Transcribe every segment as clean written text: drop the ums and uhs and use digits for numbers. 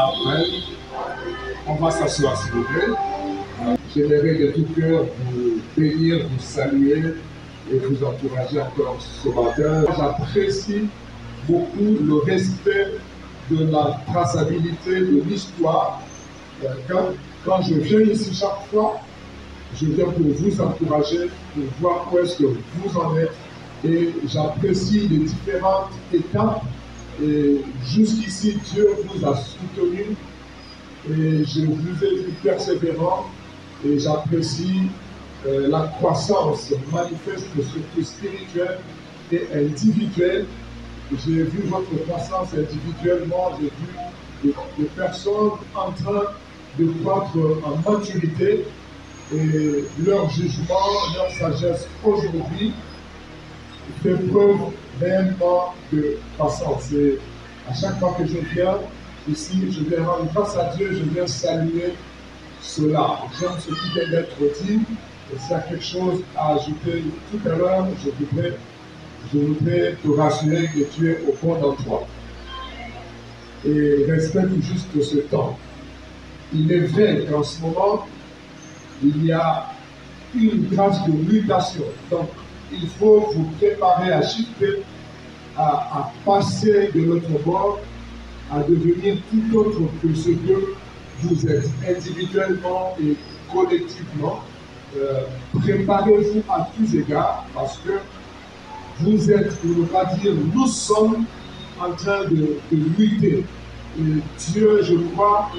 après. On va s'asseoir s'il vous plaît. J'aimerais de tout cœur vous bénir, vous saluer et vous encourager encore ce matin. J'apprécie beaucoup le respect de la traçabilité de l'histoire. Quand je viens ici chaque fois, je viens pour vous encourager, pour voir où est-ce que vous en êtes. Et j'apprécie les différentes étapes. Et jusqu'ici, Dieu vous a soutenu. Et je vous ai vu persévérant. Et j'apprécie la croissance manifeste, surtout spirituelle et individuelle. J'ai vu votre croissance individuellement. J'ai vu des personnes en train de croître en maturité. Et leur jugement, leur sagesse aujourd'hui fait preuve réellement de croissance. Et à chaque fois que je viens ici, je viens rendre grâce à Dieu, je viens saluer cela. J'aime ce qui vient d'être dit. Et s'il y a quelque chose à ajouter tout à l'heure, je voudrais te rassurer que tu es au bon endroit. Et respecte juste ce temps. Il est vrai qu'en ce moment, il y a une grâce de mutation. Donc, il faut vous préparer à shifter, à passer de l'autre bord, à devenir tout autre que ce que vous êtes individuellement et collectivement. Préparez-vous à tous égards parce que vous êtes, on ne va dire, nous sommes en train de lutter. Et Dieu, je crois,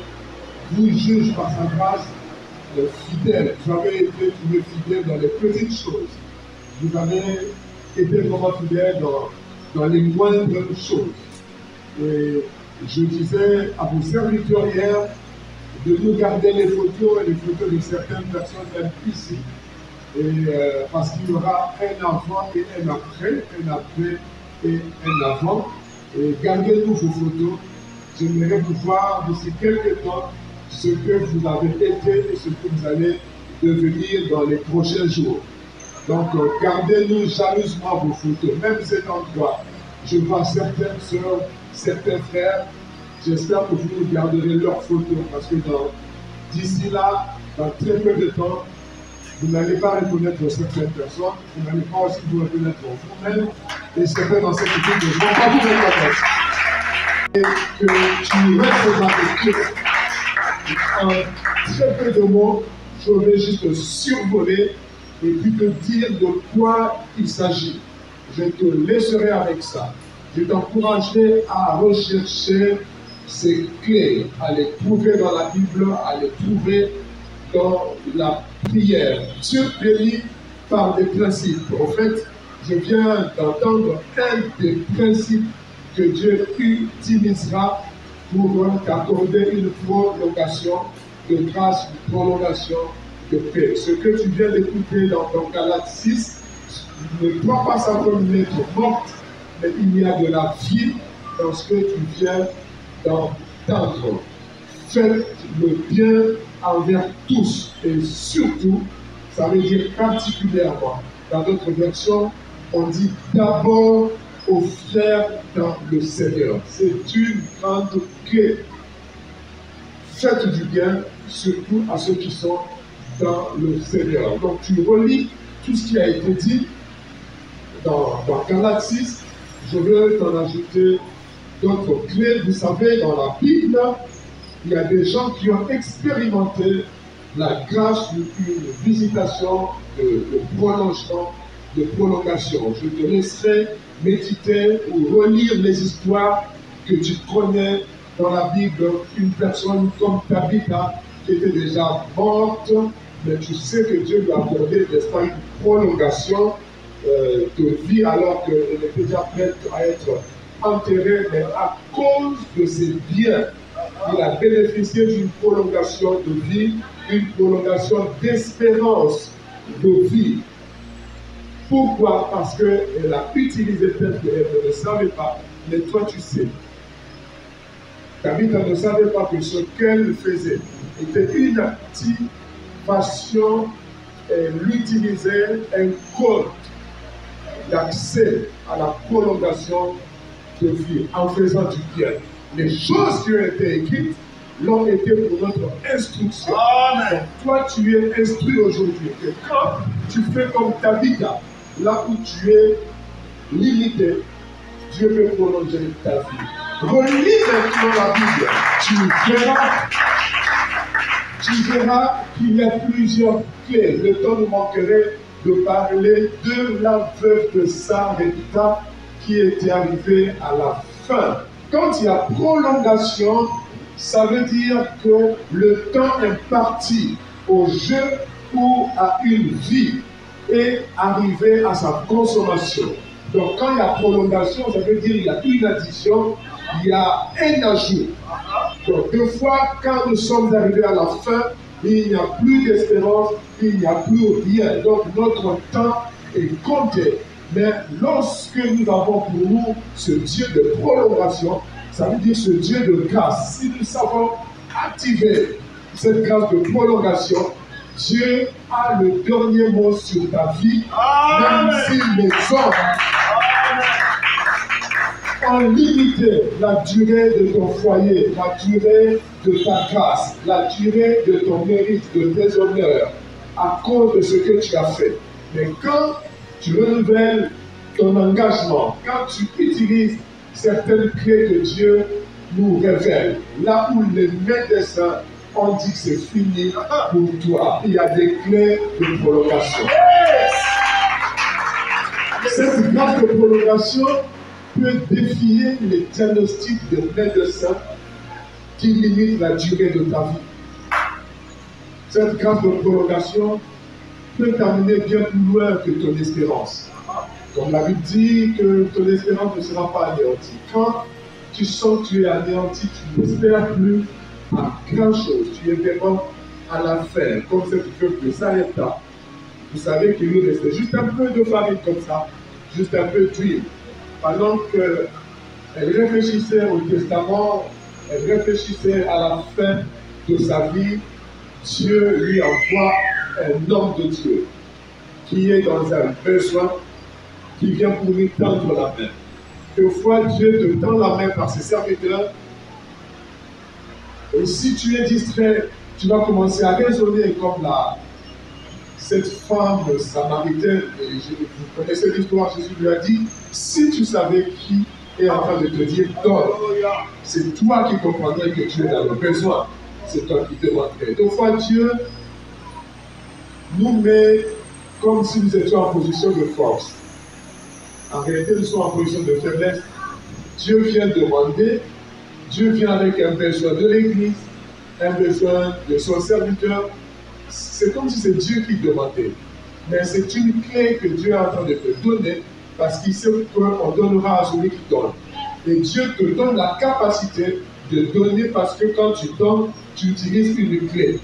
vous juge par sa grâce fidèle. Vous avez été trouvé fidèle dans les petites choses. Vous avez été vraiment fidèle dans les moindres choses. Et je disais à vos serviteurs hier de nous garder les photos et les photos de certaines personnes même ici. Et parce qu'il y aura un avant et un après et un avant. Et gardez-nous vos photos. J'aimerais vous voir d'ici quelques temps ce que vous avez été et ce que vous allez devenir dans les prochains jours. Donc, gardez-nous jalousement vos photos. Même cet endroit, je vois certaines sœurs, certains frères. J'espère que vous nous garderez leurs photos parce que d'ici là, dans très peu de temps, vous n'allez pas reconnaître certaines personnes, vous n'allez pas aussi vous reconnaître vous-même, et certains dans cette équipe ne vont pas vous reconnaître. Et que tu restes avec Dieu. En très peu de mots, je vais juste survoler et puis te dire de quoi il s'agit. Je te laisserai avec ça. Je t'encouragerai à rechercher ces clés, à les trouver dans la Bible, à les trouver dans la prière. Dieu bénit par des principes. En fait, je viens d'entendre un des principes que Dieu utilisera pour t'accorder une prolongation de grâce, une prolongation de paix. Ce que tu viens d'écouter dans Galates 6, ne prends pas ça comme une lettre morte, mais il y a de la vie dans ce que tu viens d'entendre. Faites le bien envers tous et surtout, ça veut dire particulièrement. Dans d'autres versions, on dit d'abord aux frères dans le Seigneur. C'est une grande clé. Faites du bien, surtout à ceux qui sont dans le Seigneur. Donc tu relis tout ce qui a été dit dans Galates 6. Je veux t'en ajouter d'autres clés. Vous savez, dans la Bible, il y a des gens qui ont expérimenté la grâce d'une visitation de prolongement, de prolongation. Je te laisserai méditer ou relire les histoires que tu connais dans la Bible. Une personne comme Tabitha qui était déjà morte, mais tu sais que Dieu lui a accordé, n'est-ce pas, une prolongation de vie alors qu'elle était déjà prête à être enterrée, mais à cause de ses biens, il a bénéficié d'une prolongation de vie, une prolongation d'espérance de vie. Pourquoi? Parce qu'elle a utilisé peut-être qu'elle ne le savait pas, mais toi tu sais. Tabitha ne savait pas que ce qu'elle faisait était une activation, elle utilisait un code d'accès à la prolongation de vie en faisant du bien. Les choses qui ont été écrites l'ont été pour notre instruction. Donc, toi, tu es instruit aujourd'hui. Et quand tu fais comme David, là où tu es limité, Dieu peut prolonger ta vie. Relis maintenant la Bible. Tu verras qu'il y a plusieurs clés. Le temps nous manquerait de parler de la veuve de Sarepta qui était arrivée à la fin. Quand il y a prolongation, ça veut dire que le temps imparti au jeu ou à une vie est arrivé à sa consommation. Donc quand il y a prolongation, ça veut dire qu'il y a une addition, il y a un ajout. Donc deux fois, quand nous sommes arrivés à la fin, il n'y a plus d'espérance, il n'y a plus rien. Donc notre temps est compté. Mais lorsque nous avons pour nous ce Dieu de prolongation, ça veut dire ce Dieu de grâce. Si nous savons activer cette grâce de prolongation, Dieu a le dernier mot sur ta vie, même si les hommes ont limité la durée de ton foyer, la durée de ta grâce, la durée de ton mérite, de tes honneurs, à cause de ce que tu as fait. Mais quand tu renouvelles ton engagement, quand tu utilises certaines clés que Dieu nous révèle, là où les médecins ont dit que c'est fini pour toi, il y a des clés de prolongation. Cette grâce de prolongation peut défier les diagnostics des médecins qui limitent la durée de ta vie. Cette grâce de prolongation peut t'amener bien plus loin que ton espérance. Comme la Bible dit que ton espérance ne sera pas anéantie. Quand tu sens que tu es anéanti, tu n'espères plus à grand chose. Tu es vraiment à la fin, comme cette veuve de Sarepta. Vous savez qu'il lui restait juste un peu de farine comme ça, juste un peu d'huile. Pendant qu'elle réfléchissait au testament, elle réfléchissait à la fin de sa vie, Dieu lui envoie un homme de Dieu qui est dans un besoin, qui vient pour lui tendre la main. Des fois, Dieu te tend la main par ses serviteurs. Et si tu es distrait, tu vas commencer à raisonner comme cette femme samaritaine. Et vous connaissez l'histoire, Jésus lui a dit, si tu savais qui est en train de te dire donne, c'est toi qui comprendrais que tu es dans le besoin. C'est toi qui demanderais. Des fois, Dieu nous met comme si nous étions en position de force. En réalité, nous sommes en position de faiblesse. Dieu vient demander, Dieu vient avec un besoin de l'Église, un besoin de son serviteur. C'est comme si c'est Dieu qui demandait. Mais c'est une clé que Dieu est en train de te donner parce qu'il sait qu'on donnera à celui qui donne. Et Dieu te donne la capacité de donner parce que quand tu donnes, tu utilises une clé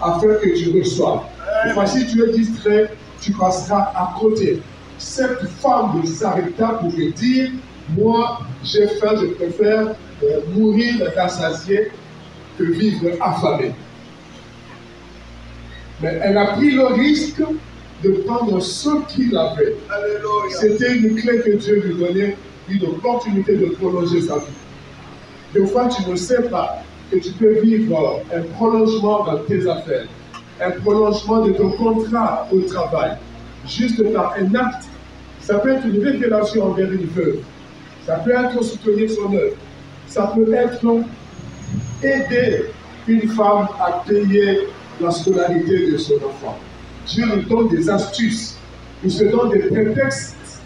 afin que tu reçoives. Enfin, si tu es distrait, tu passeras à côté. Cette femme de Sarepta pouvait dire, moi j'ai faim, je préfère mourir rassasié que vivre affamé. Mais elle a pris le risque de prendre ce qu'il avait. C'était une clé que Dieu lui donnait, une opportunité de prolonger sa vie. Des fois, tu ne sais pas que tu peux vivre un prolongement dans tes affaires, un prolongement de ton contrat au travail, juste par un acte. Ça peut être une révélation envers une veuve. Ça peut être soutenir son œuvre. Ça peut être aider une femme à payer la scolarité de son enfant. Dieu nous donne des astuces. Il se donne des prétextes,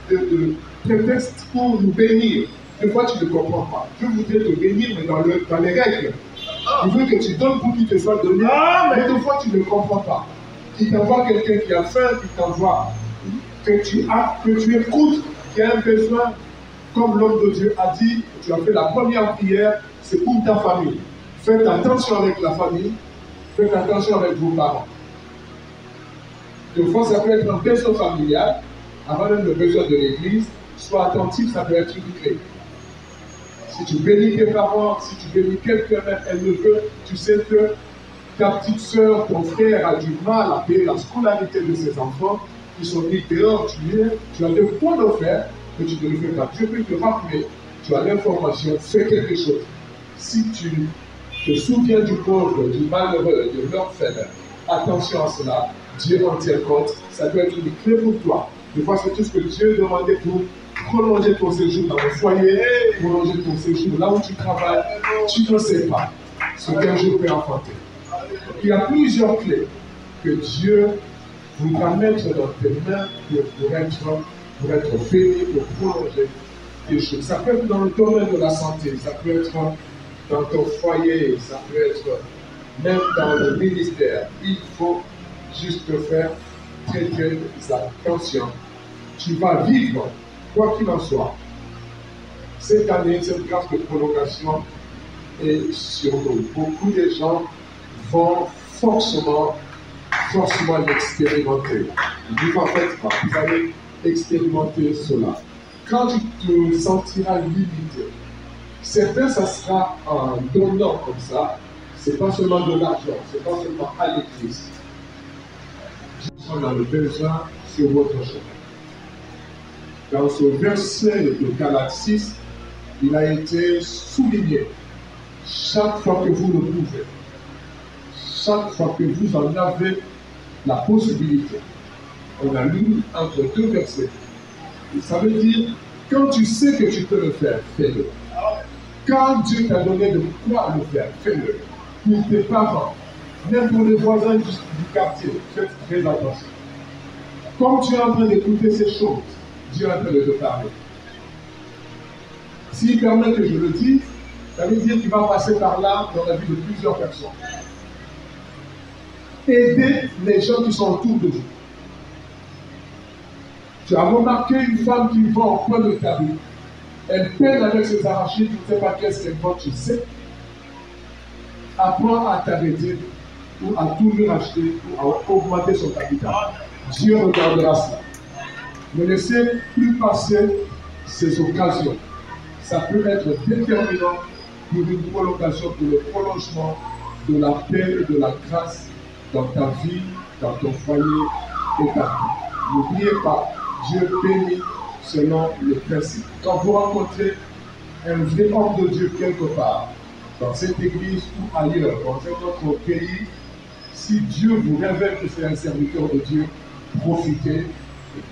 prétextes pour nous bénir. Des fois, tu ne comprends pas. Dieu voudrait te bénir, mais dans les règles. Il veut que tu donnes pour qu'il te soit donné, mais des fois, tu ne comprends pas. Il t'envoie quelqu'un qui a faim, qui t'envoie que tu écoutes, qui a un besoin, comme l'homme de Dieu a dit, tu as fait la première prière, c'est pour ta famille. Faites attention avec la famille, faites attention avec vos parents. Des fois, ça peut être un besoin familial, avant même le besoin de l'église. Sois attentif, ça peut être une clé. Si tu bénis tes parents, si tu bénis quelqu'un, elle ne veut, tu sais que ta petite soeur, ton frère a du mal à payer la scolarité de ses enfants, qui sont mis dehors, tu as des points de faire, mais tu ne le fais pas. Dieu peut te rappeler, tu as l'information, fais quelque chose. Si tu te souviens du pauvre, du malheureux, de l'orphelin. Attention à cela, Dieu en tient compte, ça doit être une clé pour toi. Des fois, c'est tout ce que Dieu demandait pour prolonger ton séjour dans le foyer, prolonger ton séjour là où tu travailles. Tu ne sais pas ce qu'un jour peut enfanter. Il y a plusieurs clés que Dieu voudra mettre dans tes mains pour être béni, pour prolonger des choses. Ça peut être dans le domaine de la santé, ça peut être dans ton foyer, ça peut être même dans le ministère. Il faut juste faire très très attention. Tu vas vivre, quoi qu'il en soit. Cette année, cette grâce de prolongation est sur nous. Beaucoup de gens vont forcément l'expérimenter. Vous en faites pas, vous allez expérimenter cela. Quand tu te sentiras limité, certains, ça sera en donnant comme ça, c'est pas seulement de l'argent, c'est pas seulement à l'église. Nous dans le besoin sur votre chemin. Dans ce verset de Galates 6, il a été souligné. Chaque fois que vous le pouvez, chaque fois que vous en avez la possibilité, on a lu entre deux versets. Et ça veut dire, quand tu sais que tu peux le faire, fais-le. Quand Dieu t'a donné de quoi le faire, fais-le. Pour tes parents, même pour les voisins du quartier, faites très attention. Comme tu es en train d'écouter ces choses, Dieu est en train de te parler. S'il permet que je le dise, ça veut dire qu'il va passer par là dans la vie de plusieurs personnes. Aidez les gens qui sont autour de vous. Tu as remarqué une femme qui va au coin de ta rue. Elle peine avec ses arachides, tu ne sais pas qu'est-ce qu'elle vend, tu sais. Apprends à t'arrêter ou à tout lui racheter ou à augmenter son capital. Dieu regardera cela. Ne laissez plus passer ces occasions. Ça peut être déterminant pour une prolongation, pour le prolongement de la paix et de la grâce dans ta vie, dans ton foyer et ta vie. N'oubliez pas, Dieu bénit selon les principes. Quand vous rencontrez un vrai homme de Dieu quelque part, dans cette église ou ailleurs, dans un autre pays, si Dieu vous révèle que c'est un serviteur de Dieu, profitez,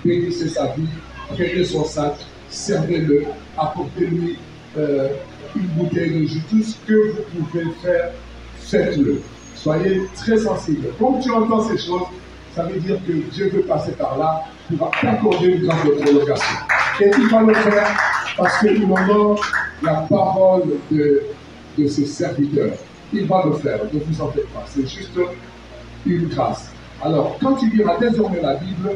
bénissez sa vie, prenez son sac, servez-le, apportez-lui une bouteille de jus, tout ce que vous pouvez faire, faites-le. Soyez très sensibles. Comme tu entends ces choses, ça veut dire que Dieu veut passer par là pour t'accorder une grande prolongation. Et il va le faire parce qu'il honore la parole de ses serviteurs. Il va le faire, ne vous en faites pas. C'est juste une grâce. Alors, quand tu liras désormais la Bible,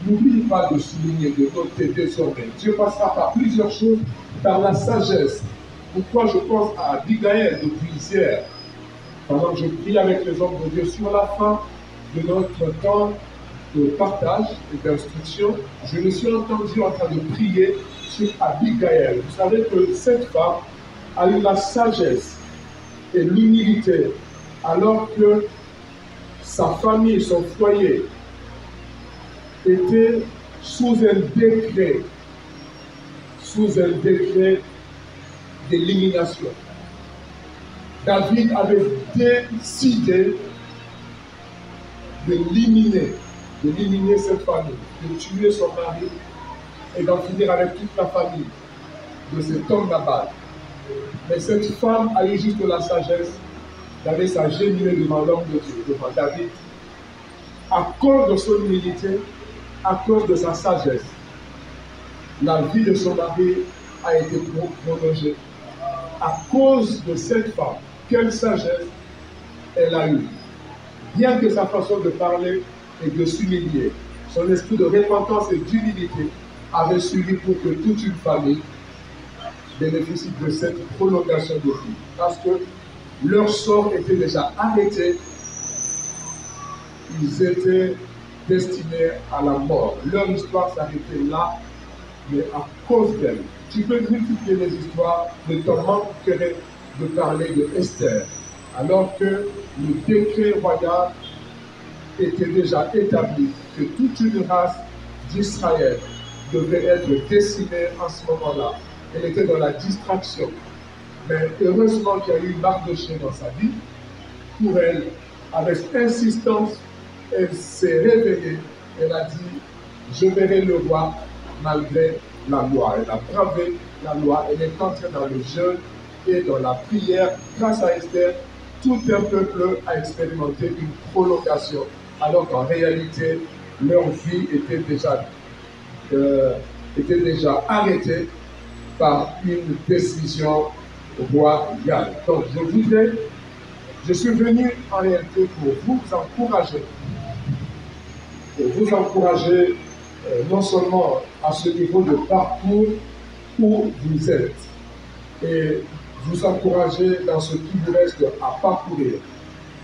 n'oublie pas de souligner, de noter désormais. Dieu passera par plusieurs choses, par la sagesse. Pourquoi je pense à Abigail depuis hier. Pendant que je prie avec les hommes de Dieu sur la fin de notre temps de partage et d'instruction, je me suis entendu en train de prier sur Abigail. Vous savez que cette femme a eu la sagesse et l'humilité, alors que sa famille, son foyer était sous un décret d'élimination. David avait décidé d'éliminer cette famille, de tuer son mari et d'en finir avec toute la famille de cet homme Nabal. Mais cette femme a eu juste la sagesse d'aller s'agenouiller devant l'homme de Dieu, devant David, à cause de son humilité, à cause de sa sagesse. La vie de son mari a été prolongée à cause de cette femme. Quelle sagesse elle a eue. Bien que sa façon de parler et de s'humilier, son esprit de repentance et d'humilité avait suivi pour que toute une famille bénéficie de cette prolongation de vie. Parce que leur sort était déjà arrêté. Ils étaient destinés à la mort. Leur histoire s'arrêtait là, mais à cause d'elle. Tu peux multiplier les histoires, ne t'en manquerait de parler de Esther, alors que le décret royal était déjà établi, que toute une race d'Israël devait être décimée en ce moment-là. Elle était dans la distraction. Mais heureusement qu'il y a eu une marque de chien dans sa vie. Pour elle, avec insistance, elle s'est réveillée. Elle a dit, je verrai le roi malgré la loi. Elle a bravé la loi. Elle est entrée dans le jeûne et dans la prière. Grâce à Esther, tout un peuple a expérimenté une prolongation, alors qu'en réalité, leur vie était déjà arrêtée par une décision royale. Donc, je suis venu en réalité pour vous encourager. Pour vous encourager non seulement à ce niveau de parcours où vous êtes, et vous encourager dans ce qui vous reste à parcourir,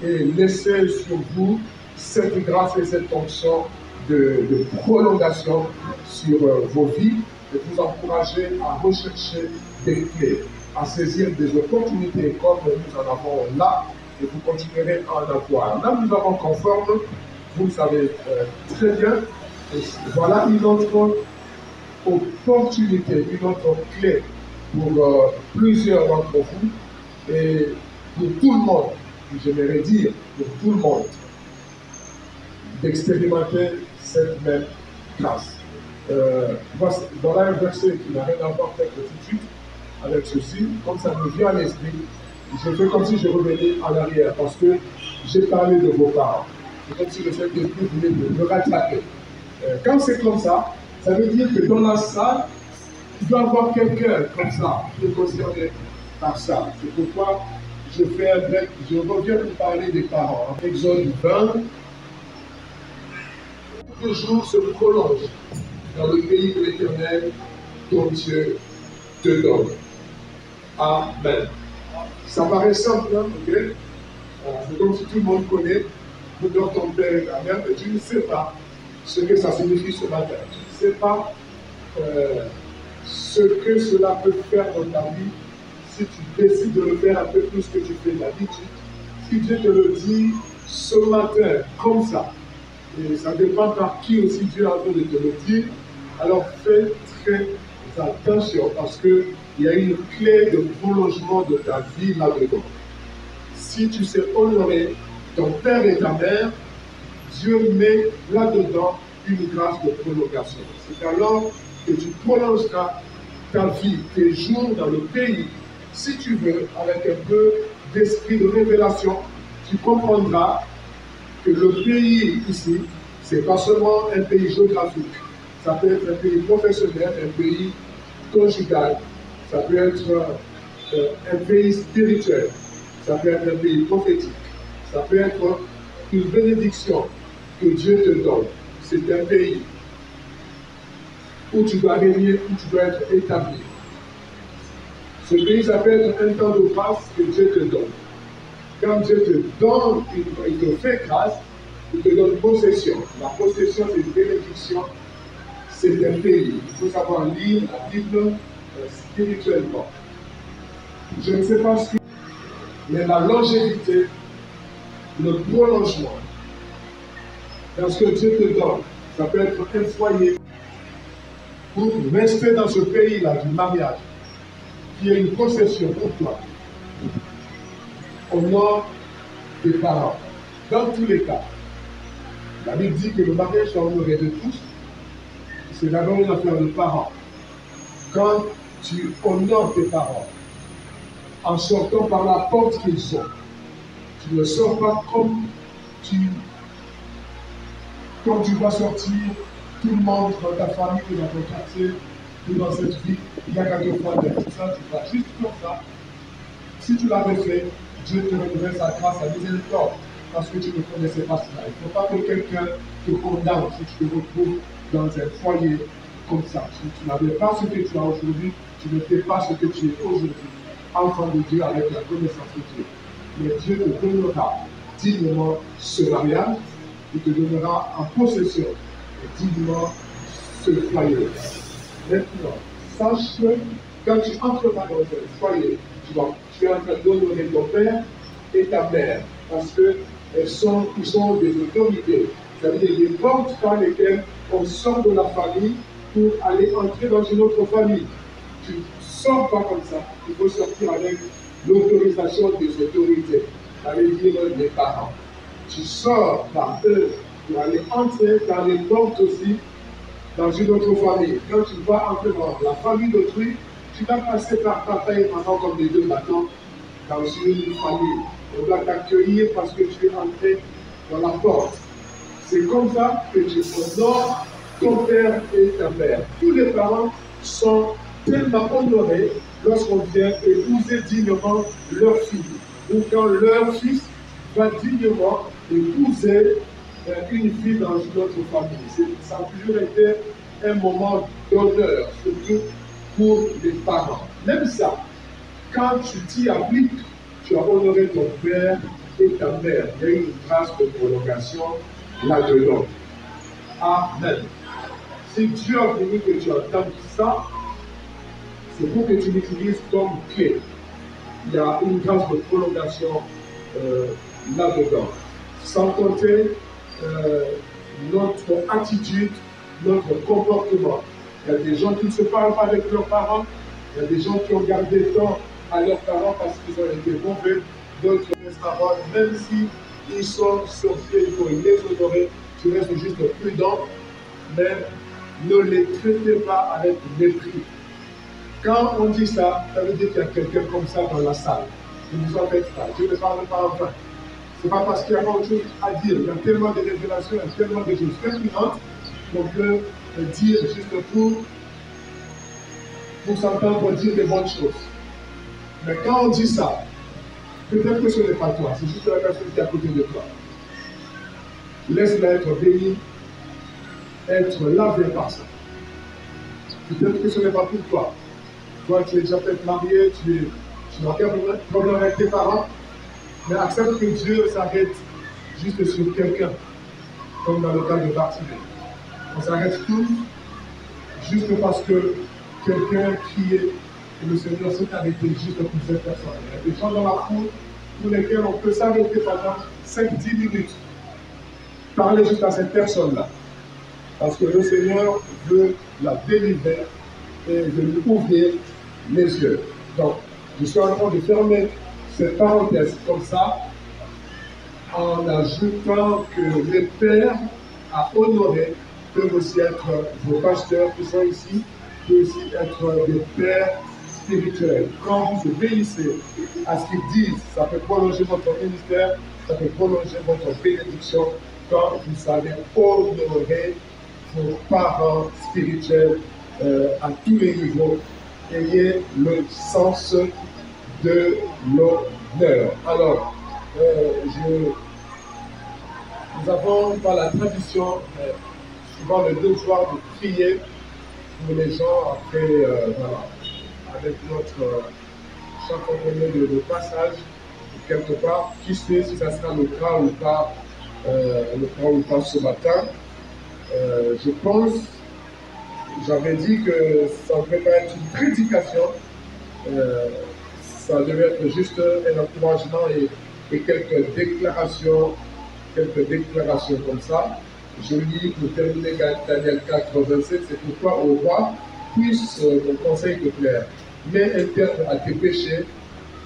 et laisser sur vous cette grâce et cette onction de prolongation sur vos vies, et vous encourager à rechercher des clés, à saisir des opportunités comme nous en avons là, et vous continuerez à en avoir. Là, nous avons conforme, vous le savez très bien, et voilà une autre opportunité, une autre clé pour plusieurs d'entre vous, et pour tout le monde, j'aimerais dire, pour tout le monde, d'expérimenter cette même grâce. Voilà un verset qui n'a rien à voir peut-être tout de suite avec ceci, comme ça me vient à l'esprit, je fais comme si je revenais en arrière, parce que j'ai parlé de vos parents. C'est comme si le Saint-Esprit voulait me rattraper. Quand c'est comme ça, ça veut dire que dans la salle, il doit y avoir quelqu'un comme ça, qui est concerné par ça. C'est pourquoi je fais un break, je reviens pour parler des parents. En Exode 20, les jours se prolongent dans le pays de l'Éternel, dont Dieu te donne. Amen. Ça paraît simple, hein, ok? C'est comme si tout le monde connaît, nous donnons ton père et ta mère, mais tu ne sais pas ce que ça signifie ce matin. Tu ne sais pas ce que cela peut faire dans ta vie si tu décides de le faire un peu plus que tu fais d'habitude. Si Dieu te le dit ce matin, comme ça, et ça dépend par qui aussi Dieu a envie de te le dire, alors fais très attention parce qu'il y a une clé de prolongement de ta vie là-dedans. Si tu sais honorer ton père et ta mère, Dieu met là-dedans une grâce de prolongation. C'est alors que tu prolongeras ta vie, tes jours dans le pays. Si tu veux, avec un peu d'esprit de révélation, tu comprendras que le pays ici, ce n'est pas seulement un pays géographique. Ça peut être un pays professionnel, un pays conjugal, ça peut être un pays spirituel, ça peut être un pays prophétique, ça peut être une bénédiction que Dieu te donne. C'est un pays où tu dois régner, où tu dois être établi. Ce pays, ça peut être un temps de grâce que Dieu te donne. Quand Dieu te donne, il te fait grâce, il te donne possession. La possession, c'est une bénédiction, c'est un pays. Il faut savoir lire la Bible spirituellement. Je ne sais pas ce que, mais la longévité, le prolongement, dans ce que Dieu te donne, ça peut être un foyer pour rester dans ce pays-là du mariage, qui est une possession pour toi, au nom des parents. Dans tous les cas, la Bible dit que le mariage doit honorer de tous. C'est d'abord une affaire de parents. Quand tu honores tes parents, en sortant par la porte qu'ils sont, tu ne sors pas comme quand tu vas sortir, tout le monde dans ta famille ou dans ton quartier ou dans cette vie, il y a quelque chose de tout ça, tu vas juste comme ça. Si tu l'avais fait, Dieu te renouvelle sa grâce, sa miséricorde, parce que tu ne connaissais pas cela. Il ne faut pas que quelqu'un te condamne si tu te retrouves dans un foyer comme ça. Si tu n'avais pas ce que tu as aujourd'hui, tu ne fais pas ce que tu es aujourd'hui, enfant de Dieu avec la connaissance de Dieu. Mais Dieu te donnera dignement ce mariage, il te donnera en possession dignement ce foyer. Maintenant, sache que quand tu entreras dans un foyer, tu es en train d'honorer ton père et ta mère, parce qu'ils sont des autorités. C'est-à-dire des portes par lesquelles on sort de la famille pour aller entrer dans une autre famille. Tu sors pas comme ça. Il faut sortir avec l'autorisation des autorités, ça veut dire des parents. Tu sors par eux pour aller entrer dans les portes aussi dans une autre famille. Quand tu vas entrer dans la famille d'autrui, tu vas passer par papa et maman comme les deux bâtons dans une famille. On doit t'accueillir parce que tu es entré dans la porte. C'est comme ça que tu honores ton père et ta mère. Tous les parents sont tellement honorés lorsqu'on vient épouser dignement leur fille, ou quand leur fils va dignement épouser une fille dans une autre famille. Ça a toujours été un moment d'honneur, surtout pour les parents. Même ça, quand tu t'y appliques, tu as honoré ton père et ta mère. Il y a une grâce de prolongation là-dedans. Amen. Si Dieu a voulu que tu entendes ça, c'est pour que tu l'utilises comme clé. Il y a une grâce de prolongation là-dedans. Sans compter notre attitude, notre comportement. Il y a des gens qui ne se parlent pas avec leurs parents. Il y a des gens qui ont gardé temps à leurs parents parce qu'ils ont été mauvais. D'autres laissent parents, même s'ils sont sorciers, il faut les honorer. Tu restes juste prudent, mais ne les traitez pas avec mépris. Quand on dit ça, ça veut dire qu'il y a quelqu'un comme ça dans la salle. Ne vous en faites pas. Je ne parle pas en vain. Ce n'est pas parce qu'il y a autre chose à dire. Il y a tellement de révélations, il y a tellement de choses pertinentes qu'on peut dire juste pour s'entendre dire des bonnes choses. Mais quand on dit ça, peut-être que ce n'est pas toi, c'est juste la personne qui est à côté de toi. Laisse-la être bénie, être lavé par ça. Peut-être que ce n'est pas pour toi. Toi, tu es déjà peut-être marié, tu n'as aucun problème avec tes parents, mais accepte que Dieu s'arrête juste sur quelqu'un, comme dans le cas de Bartimée. On s'arrête tous juste parce que quelqu'un qui est, et le Seigneur s'est arrêté juste pour cette personne. Il y a des gens dans la foule pour lesquels on peut s'arrêter pendant 5-10 minutes, parler juste à cette personne-là, parce que le Seigneur veut la délivrer et veut lui ouvrir les yeux. Donc, je suis en train de fermer cette parenthèse comme ça, en ajoutant que les pères à honorer peuvent aussi être vos pasteurs qui sont ici, peuvent aussi être des pères spirituels. Quand vous obéissez à ce qu'ils disent, ça peut prolonger votre ministère, ça peut prolonger votre bénédiction quand vous savez honorer vos parents spirituels à tous les niveaux. Ayez le sens de l'honneur. Alors, nous avons par la tradition souvent le devoir de prier pour les gens après, voilà, avec notre chaque de passage, quelque part, qui sait si ça sera le cas ou pas ce matin. Je pense, j'avais dit que ça ne devait pas être une prédication, ça devait être juste un encouragement et quelques déclarations comme ça. Je lis pour terminer Daniel 4, 27, c'est pourquoi au roi, puisse mon conseil te plaire. Mets un terme à tes péchés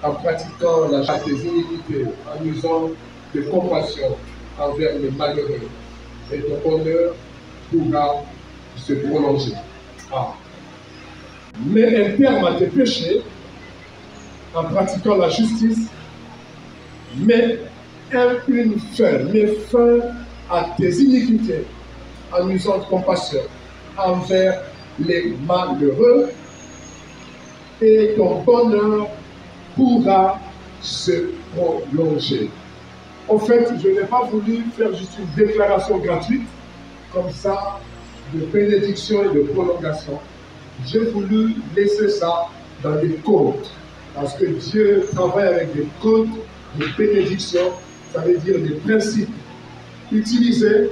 en pratiquant la chasse des iniquités, en usant de compassion envers les malheureux. Et ton honneur pourra se prolonger. Ah. Mets un terme à tes péchés en pratiquant la justice. Mets une fin, mets fin à tes iniquités en usant de compassion envers les malheureux, et ton bonheur pourra se prolonger. En fait, je n'ai pas voulu faire juste une déclaration gratuite, comme ça, de bénédiction et de prolongation. J'ai voulu laisser ça dans des codes, parce que Dieu travaille avec des codes de bénédiction, ça veut dire des principes. Utilisez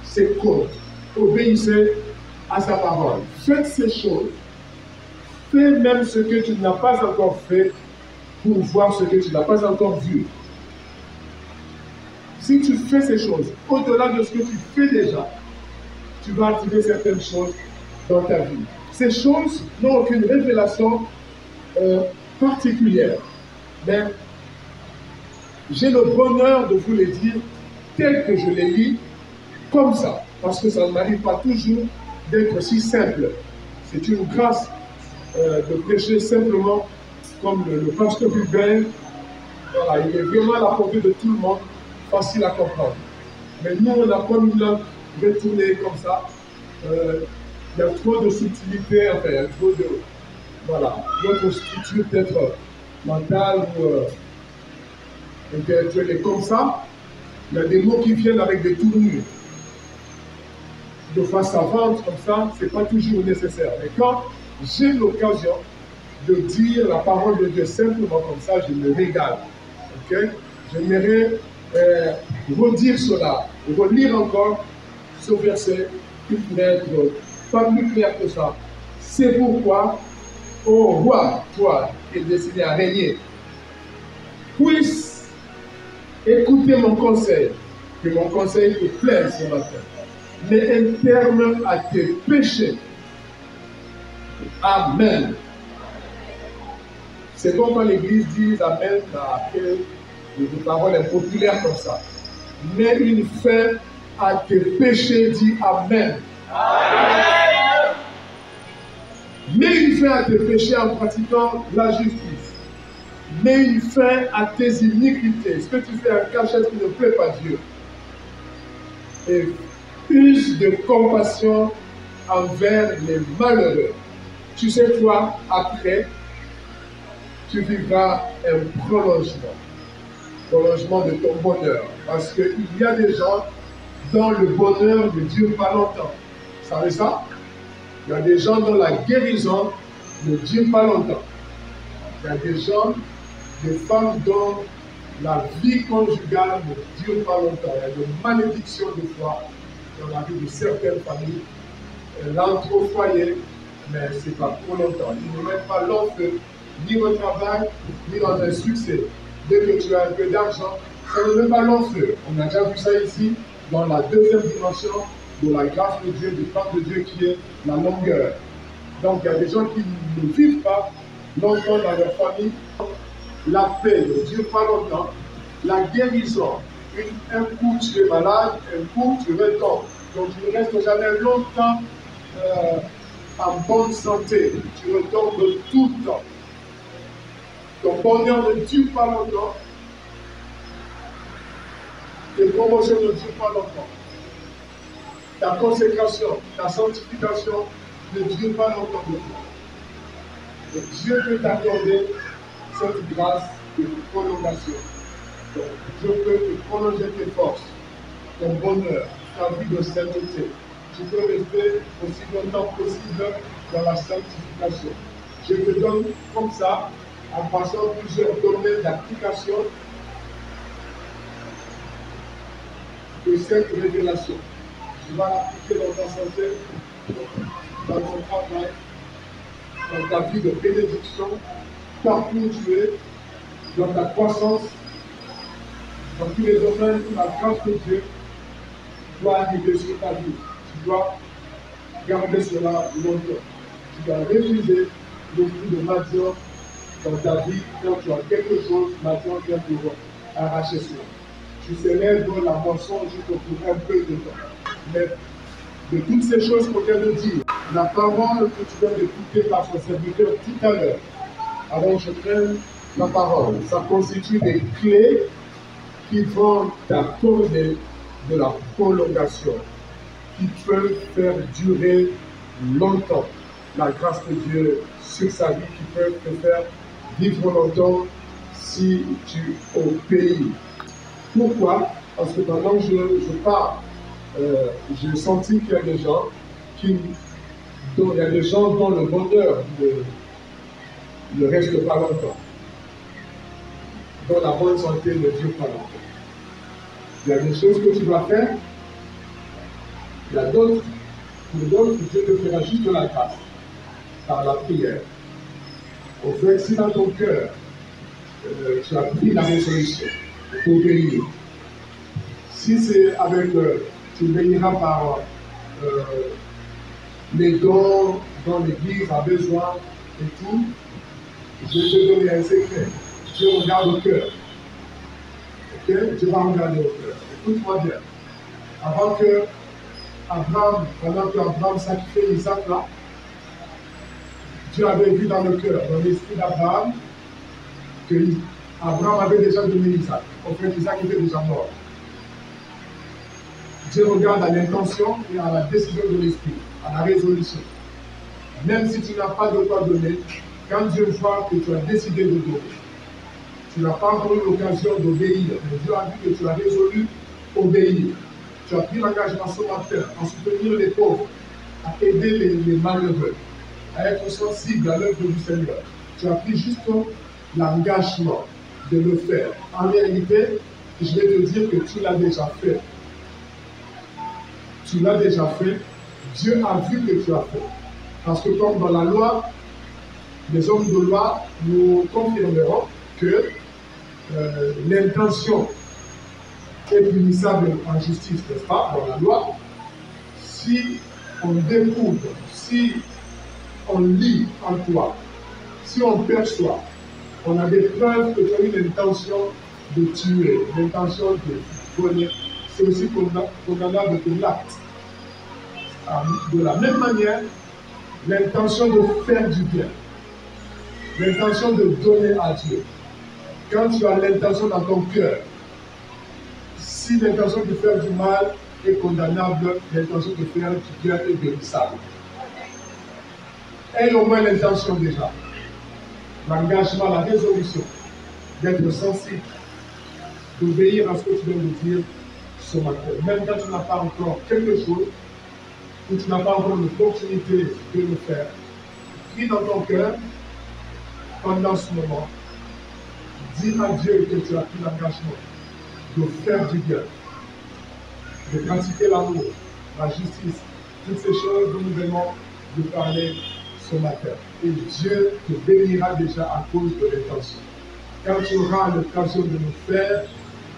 ces codes, obéissez à sa parole. Faites ces choses, fais même ce que tu n'as pas encore fait pour voir ce que tu n'as pas encore vu. Si tu fais ces choses, au-delà de ce que tu fais déjà, tu vas activer certaines choses dans ta vie. Ces choses n'ont aucune révélation particulières. Mais j'ai le bonheur de vous les dire tel que je les lis, comme ça, parce que ça ne m'arrive pas toujours d'être si simple. C'est une grâce de prêcher simplement comme le pasteur Hubert. Voilà, il est vraiment à la portée de tout le monde, facile à comprendre. Mais nous, on n'a pas une langue retournée comme ça. Il y a trop de subtilité, enfin, il y a trop de... Voilà, notre structure peut-être mentale ou intellectuelle est comme ça. Il y a des mots qui viennent avec des tournures. De face savante comme ça, ce n'est pas toujours nécessaire. Mais quand j'ai l'occasion de dire la parole de Dieu simplement comme ça, je me régale. Okay? J'aimerais redire cela, relire encore ce verset qui pourrait être pas plus clair que ça. C'est pourquoi, ô roi, toi qui es destiné à régner, puisse écouter mon conseil, que mon conseil te plaise ce matin. Mets un terme à tes péchés. Amen. C'est comme quand l'Église dit Amen, après une parole impopulaire comme ça. Mets une fin à tes péchés, dis Amen. Amen. Mets une fin à tes péchés en pratiquant la justice. Mets une fin à tes iniquités. Ce que tu fais en cachette qui ne plaît pas Dieu. Et use de compassion envers les malheureux. Tu sais, toi, après, tu vivras un prolongement de ton bonheur. Parce qu'il y a des gens dont le bonheur ne dure pas longtemps. Vous savez ça? Il y a des gens dont la guérison ne dure pas longtemps. Il y a des gens, des femmes dont la vie conjugale ne dure pas longtemps. Il y a des malédictions de foi dans la vie de certaines familles. Elle entre au foyer, mais ce n'est pas trop longtemps. Ils ne mettent pas long feu, ni au travail, ni dans un succès. Dès que tu as un peu d'argent, ça ne met pas long feu. On a déjà vu ça ici, dans la deuxième dimension de la grâce de Dieu, du plan de Dieu qui est la longueur. Donc il y a des gens qui ne vivent pas longtemps dans leur famille. La paix ne dure pas longtemps. La guérison, un coup tu es malade, un coup tu retombes. Donc tu ne restes jamais longtemps en bonne santé. Tu retombes tout le temps. Ton bonheur ne dure pas longtemps. Tes promotions ne durent pas longtemps. Ta consécration, ta sanctification ne dure pas longtemps de toi. Donc Dieu peut t'accorder cette grâce de prolongation. Donc Dieu peut te prolonger tes forces, ton bonheur, ta vie de sainteté. Tu peux rester aussi longtemps possible dans la sanctification. Je te donne comme ça, en passant plusieurs domaines d'application de cette révélation. Tu vas l'appliquer dans ta santé, dans ton travail, dans ta vie de bénédiction, partout où tu es, dans ta croissance, dans tous les domaines où la grâce de Dieu doit arriver sur ta vie. Tu dois garder cela longtemps. Tu dois refuser l'esprit de Madian dans ta vie. Quand tu as quelque chose, Madian vient pour arracher cela. Tu célèbres la moisson juste pour un peu de temps. Mais de toutes ces choses qu'on vient de dire, la parole que tu viens d'écouter par son serviteur tout à l'heure, alors je prends la parole. Ça constitue des clés qui vont t'accorder de la prolongation, qui peuvent faire durer longtemps la grâce de Dieu sur sa vie, qui peuvent te faire vivre longtemps si tu obéis. Pourquoi? Parce que pendant que je parle, j'ai senti qu'il y a des gens dont le bonheur ne reste pas longtemps, dont la bonne santé ne dure pas longtemps. Il y a des choses que tu vas faire, il y a d'autres, pour d'autres, Dieu te fera juste de la grâce, par la prière. Au fait, si dans ton cœur, tu as pris la résolution pour obéir, si c'est avec, tu obéiras par les dons dont l'Église a besoin et tout, Je vais te donner un secret. Dieu regarde au cœur. Ok? Dieu va regarder au cœur. Écoute-moi bien. Pendant que Abraham sacrifiait Isaac là, Dieu avait vu dans le cœur, dans l'esprit d'Abraham, que Abraham avait déjà donné Isaac. En fait, Isaac était déjà mort. Dieu regarde à l'intention et à la décision de l'esprit, à la résolution. Même si tu n'as pas de quoi donner, quand Dieu voit que tu as décidé de donner, tu n'as pas encore eu l'occasion d'obéir, mais Dieu a vu que tu as résolu obéir. Tu as pris l'engagement ce matin à soutenir les pauvres, à aider les malheureux, à être sensible à l'œuvre du Seigneur. Tu as pris juste l'engagement de le faire. En réalité, je vais te dire que tu l'as déjà fait. Tu l'as déjà fait. Dieu a vu que tu as fait. Parce que comme dans la loi, les hommes de loi nous confirmeront que l'intention est punissable en justice, n'est-ce pas, dans la loi. Si on découvre, si on lit en toi, si on perçoit, on a des preuves que tu as eu l'intention de tuer, l'intention de voler, c'est aussi condamnable de l'acte. De la même manière, l'intention de faire du bien, l'intention de donner à Dieu. Quand tu as l'intention dans ton cœur, si l'intention de faire du mal est condamnable, l'intention de faire du bien est guérissable. Aie au moins l'intention déjà, l'engagement, la résolution d'être sensible, d'obéir à ce que tu viens de dire ce matin. Même quand tu n'as pas encore quelque chose, ou tu n'as pas encore l'opportunité de le faire, prie dans ton cœur pendant ce moment. Dis à Dieu que tu as pris l'engagement de faire du bien, de pratiquer l'amour, la justice, toutes ces choses dont nous venons de parler ce matin. Et Dieu te bénira déjà à cause de l'intention. Quand tu auras l'occasion de le faire,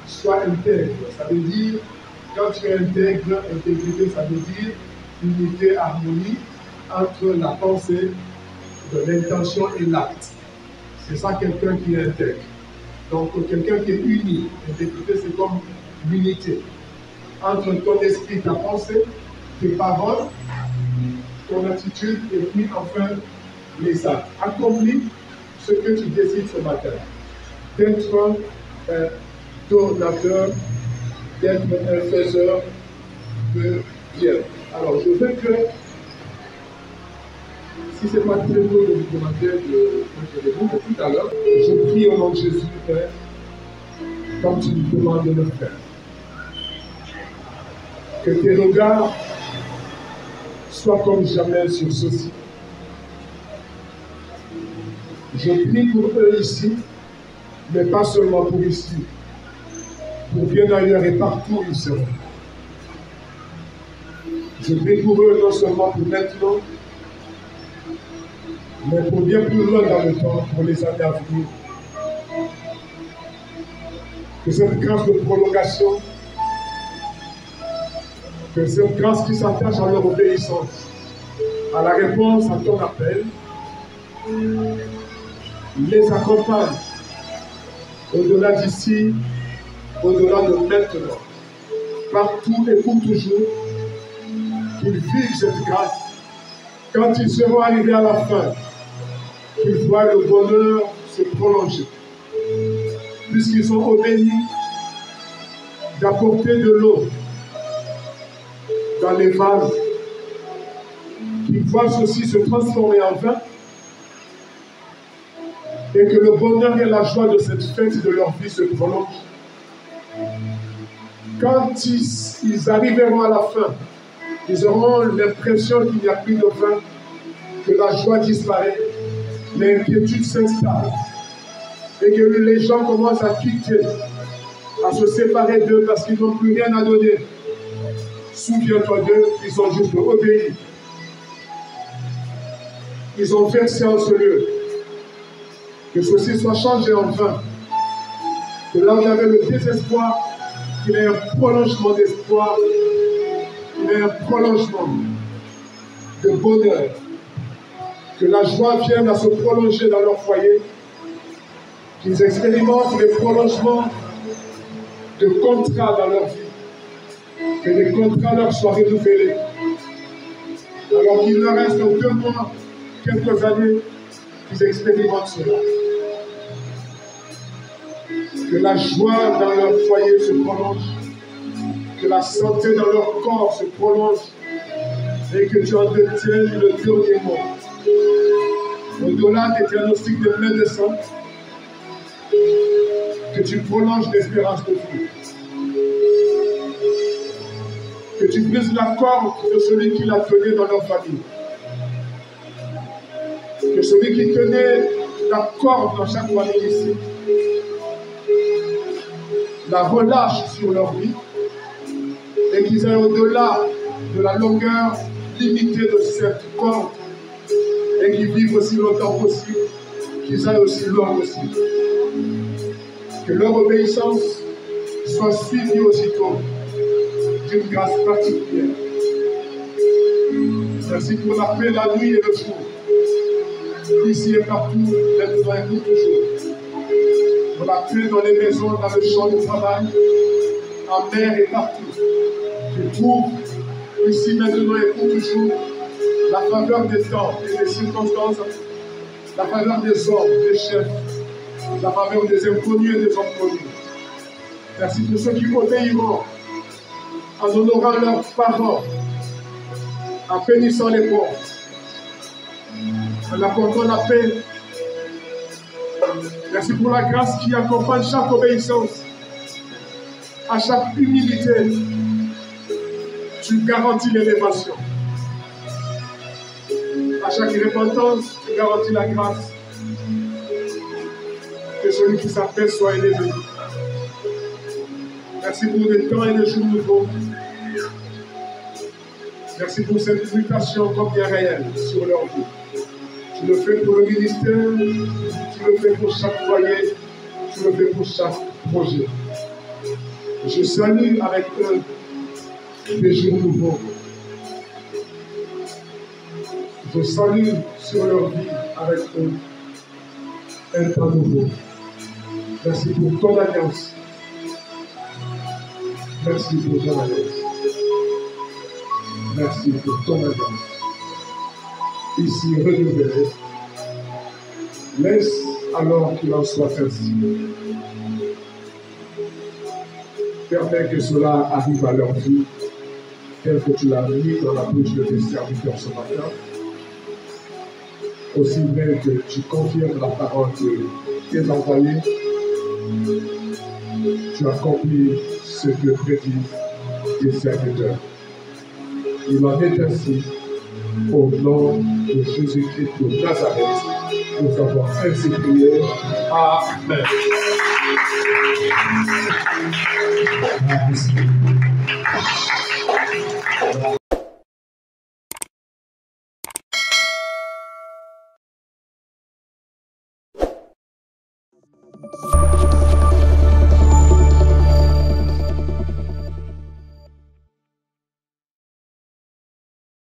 sois intègre. Ça veut dire, quand tu es intègre, intégrité, ça veut dire unité, harmonie entre la pensée, de l'intention et l'acte. C'est ça quelqu'un qui est intègre. Donc quelqu'un qui est uni, intégrité c'est comme l'unité entre ton esprit, ta pensée, tes paroles, ton attitude et puis enfin les actes. Accomplis ce que tu décides ce matin. D'être un donateur, d'être un faiseur de bien. Alors je veux que, si ce n'est pas très tôt de vous demander de vous tout à l'heure, je prie au nom de Jésus, Père, comme tu nous demandes de le faire. Que tes regards soient comme jamais sur ceci. Je prie pour eux ici, mais pas seulement pour ici, pour bien ailleurs et partout où ils seront. Je prie pour eux non seulement pour maintenant, mais pour bien plus loin dans le temps, pour les années à venir. Que cette grâce de prolongation, que cette grâce qui s'attache à leur obéissance, à la réponse à ton appel, les accompagne au-delà d'ici, au-delà de maintenant, partout et pour toujours, qu'ils vivent cette grâce. Quand ils seront arrivés à la fin, qu'ils voient le bonheur se prolonger, puisqu'ils ont obéi d'apporter de l'eau dans les vases, qu'ils voient ceci se transformer en vin, et que le bonheur et la joie de cette fête de leur vie se prolongent. Quand ils arriveront à la fin, ils auront l'impression qu'il n'y a plus de vin, que la joie disparaît, l'inquiétude s'installe, et que les gens commencent à quitter, à se séparer d'eux parce qu'ils n'ont plus rien à donner. Souviens-toi d'eux, ils ont juste obéi. Ils ont versé en ce lieu. Que ceci soit changé en vin. Que là où il y avait le désespoir, qu'il y ait un prolongement d'espoir, qu'il y ait un prolongement de bonheur, Que la joie vienne à se prolonger dans leur foyer, qu'ils expérimentent les prolongements de contrats dans leur vie, que les contrats leur soient renouvelés, alors qu'il leur reste 2 mois, quelques années, qu'ils expérimentent cela. Que la joie dans leur foyer se prolonge, que la santé dans leur corps se prolonge, et que tu en détiennes le dernier mot. Au-delà des diagnostics de médecins, que tu prolonges l'espérance de vie. Que tu brises la corde de celui qui la tenait dans leur famille. Que celui qui tenait la corde dans chaque famille ici la relâche sur leur vie et qu'ils aillent au-delà de la longueur limitée de cette corde et qu'ils vivent aussi longtemps possible, qu'ils aillent aussi loin possible. Que leur obéissance soit suivie aussitôt d'une grâce particulière. Merci pour la paix la nuit et le jour, ici et partout, maintenant et pour toujours. Pour la paix dans les maisons, dans le champ de travail, en mer et partout. Tu trouves ici maintenant et pour toujours la faveur des temps et des circonstances, la faveur des hommes, des chefs, la faveur des inconnus et des inconnus. Merci pour ceux qui obéiront en honorant leurs parents, en bénissant les pauvres, en apportant la paix. Merci pour la grâce qui accompagne chaque obéissance, à chaque humilité. Tu garantis l'élévation. À chaque repentance, tu garantis la grâce. Que celui qui s'appelle soit élevé. Merci pour des temps et des jours nouveaux. Merci pour cette mutation comme bien réelle sur leur vie. Tu le fais pour le ministère, tu le fais pour chaque foyer, tu le fais pour chaque projet. Je salue avec eux des jours nouveaux. Je salue sur leur vie avec eux un temps nouveau. Merci pour ton alliance. Merci pour ton alliance. Merci pour ton alliance. Ici renouvelée. Laisse alors qu'il en soit ainsi. Permets que cela arrive à leur vie, tel que tu l'as mis dans la bouche de tes serviteurs ce matin. Aussi bien que tu confirmes la parole de tes envoyés, tu accomplis ce que prédisent tes serviteurs. Il en est ainsi, au nom de Jésus-Christ de Nazareth, nous avons ainsi prié. Amen. Amen.